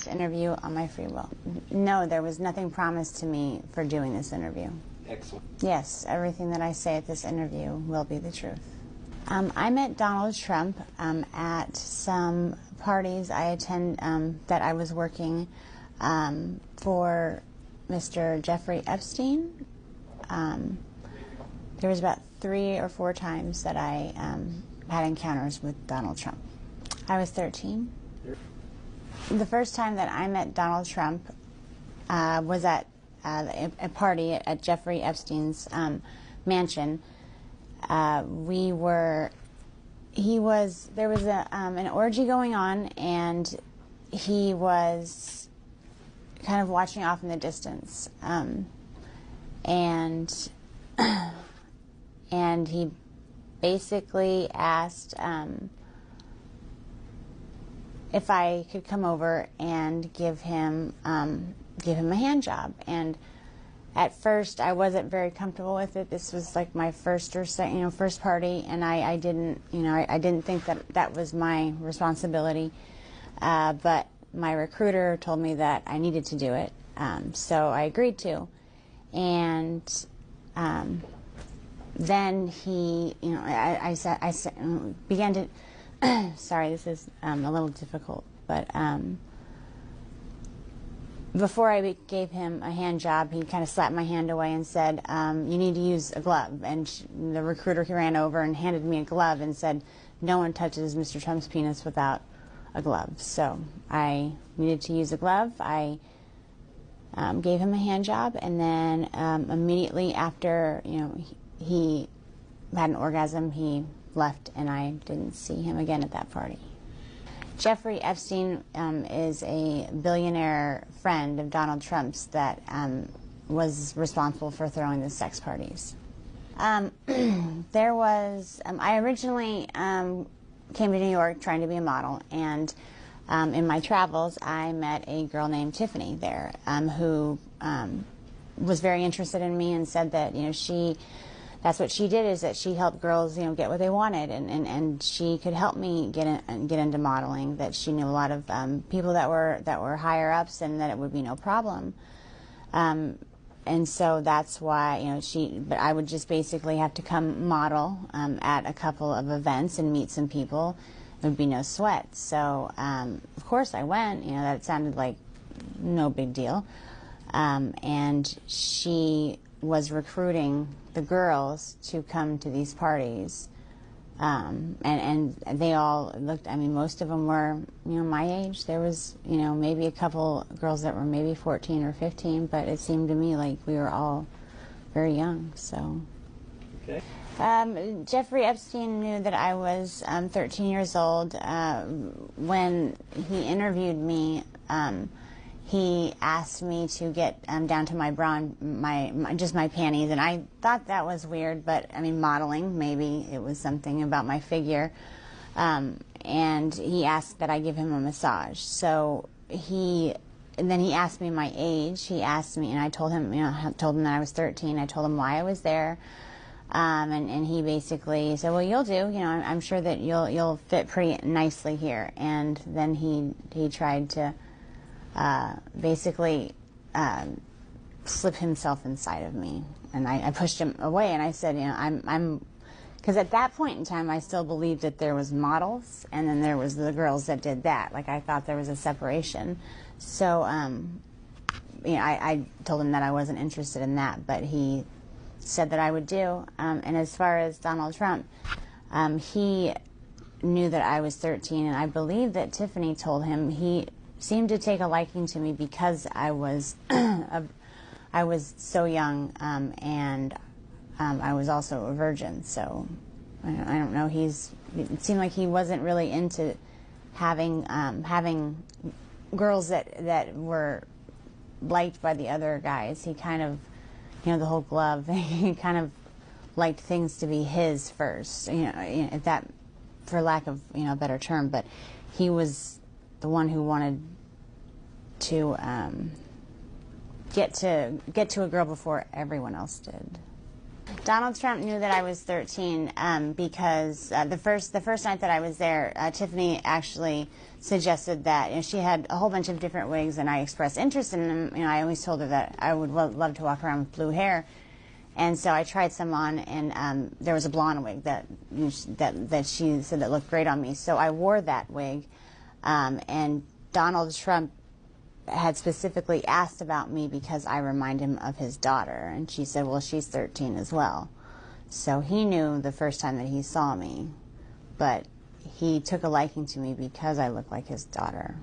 Interview on my free will. No, there was nothing promised to me for doing this interview. Excellent. Yes, everything that I say at this interview will be the truth. I met Donald Trump at some parties I attend that I was working for Mr. Jeffrey Epstein. There was about 3 or 4 times that I had encounters with Donald Trump. I was 13. The first time that I met Donald Trump was at a party at Jeffrey Epstein's mansion. There was an orgy going on, and he was kind of watching off in the distance, and he basically asked if I could come over and give him a hand job. And at first I wasn't very comfortable with it. This was like my first party, and I didn't think that was my responsibility. But my recruiter told me that I needed to do it, so I agreed to. And then he, I began to. Sorry, this is a little difficult, but before I gave him a hand job, he kind of slapped my hand away and said, "You need to use a glove." And the recruiter ran over and handed me a glove and said, "No one touches Mr. Trump's penis without a glove." So I needed to use a glove. I gave him a hand job, and then immediately after, he had an orgasm, he left, and I didn't see him again at that party. Jeffrey Epstein is a billionaire friend of Donald Trump's that was responsible for throwing the sex parties. I originally came to New York trying to be a model, and in my travels I met a girl named Tiffany there who was very interested in me and said that that's what she did, is that she helped girls, get what they wanted, and she could help me get into modeling. That she knew a lot of people that were higher ups, and that it would be no problem. And so that's why, but I would just basically have to come model at a couple of events and meet some people. It would be no sweat. So of course I went. That sounded like no big deal. And she was recruiting the girls to come to these parties, and they all looked, most of them were, my age. There was, maybe a couple girls that were maybe 14 or 15, but it seemed to me like we were all very young, so. Okay. Jeffrey Epstein knew that I was 13 years old. When he interviewed me, he asked me to get down to my bra, just my panties, and I thought that was weird, but modeling, maybe it was something about my figure. And he asked that I give him a massage. So and then he asked me my age. He asked me, and I told him, told him that I was 13. I told him why I was there, and he basically said, "Well, you'll do. I'm sure that you'll fit pretty nicely here." And then he tried to basically slip himself inside of me, and I pushed him away, and I said, because at that point in time I still believed that there was models, and then there was the girls that did that. Like, I thought there was a separation. So I told him that I wasn't interested in that, but he said that I would do. And as far as Donald Trump, he knew that I was 13, and I believe that Tiffany told him he seemed to take a liking to me because I was I was so young, and I was also a virgin. So I don't know. It seemed like he wasn't really into having girls that were liked by the other guys. He kind of, the whole glove. He kind of liked things to be his first. If that, for lack of a better term, but he was the one who wanted to get to a girl before everyone else did. Donald Trump knew that I was 13 because the first night that I was there, Tiffany actually suggested that she had a whole bunch of different wigs, and I expressed interest in them. I always told her that I would love to walk around with blue hair, and so I tried some on, and there was a blonde wig that she said that looked great on me. So I wore that wig, and Donald Trump had specifically asked about me because I remind him of his daughter, and she said, well, she's 13 as well. So he knew the first time that he saw me, but he took a liking to me because I look like his daughter.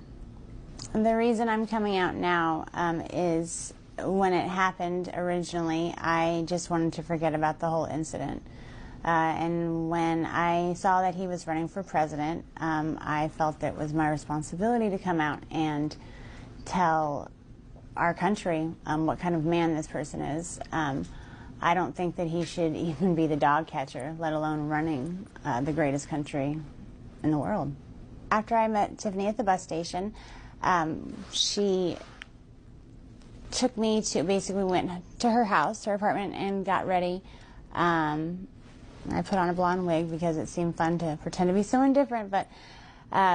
And the reason I'm coming out now is when it happened originally, I just wanted to forget about the whole incident. And when I saw that he was running for president, I felt that it was my responsibility to come out and tell our country what kind of man this person is. I don't think that he should even be the dog catcher, let alone running the greatest country in the world. After I met Tiffany at the bus station, she took me to, basically went to her house, her apartment, and got ready. I put on a blonde wig because it seemed fun to pretend to be someone different, but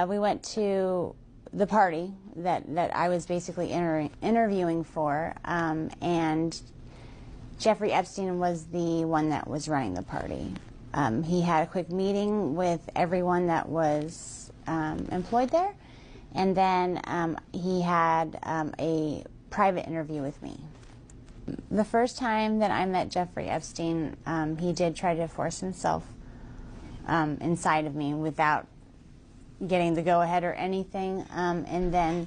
we went to the party that I was basically interviewing for, and Jeffrey Epstein was the one that was running the party. He had a quick meeting with everyone that was employed there, and then he had a private interview with me. The first time that I met Jeffrey Epstein, he did try to force himself inside of me without getting the go-ahead or anything, and then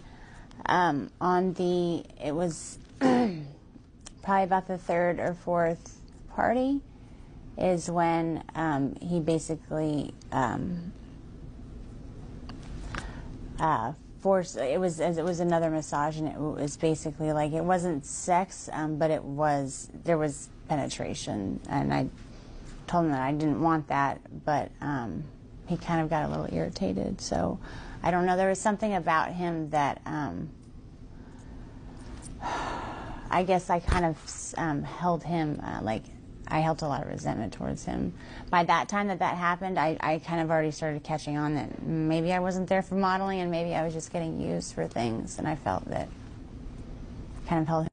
it was probably about the third or fourth party is when he basically forced, it was another massage, and it was basically like, it wasn't sex, but there was penetration, and I told him that I didn't want that, but he kind of got a little irritated. So I don't know, there was something about him that I guess I kind of held him, I held a lot of resentment towards him. By that time that happened, I kind of already started catching on that maybe I wasn't there for modeling, and maybe I was just getting used for things, and I felt that kind of held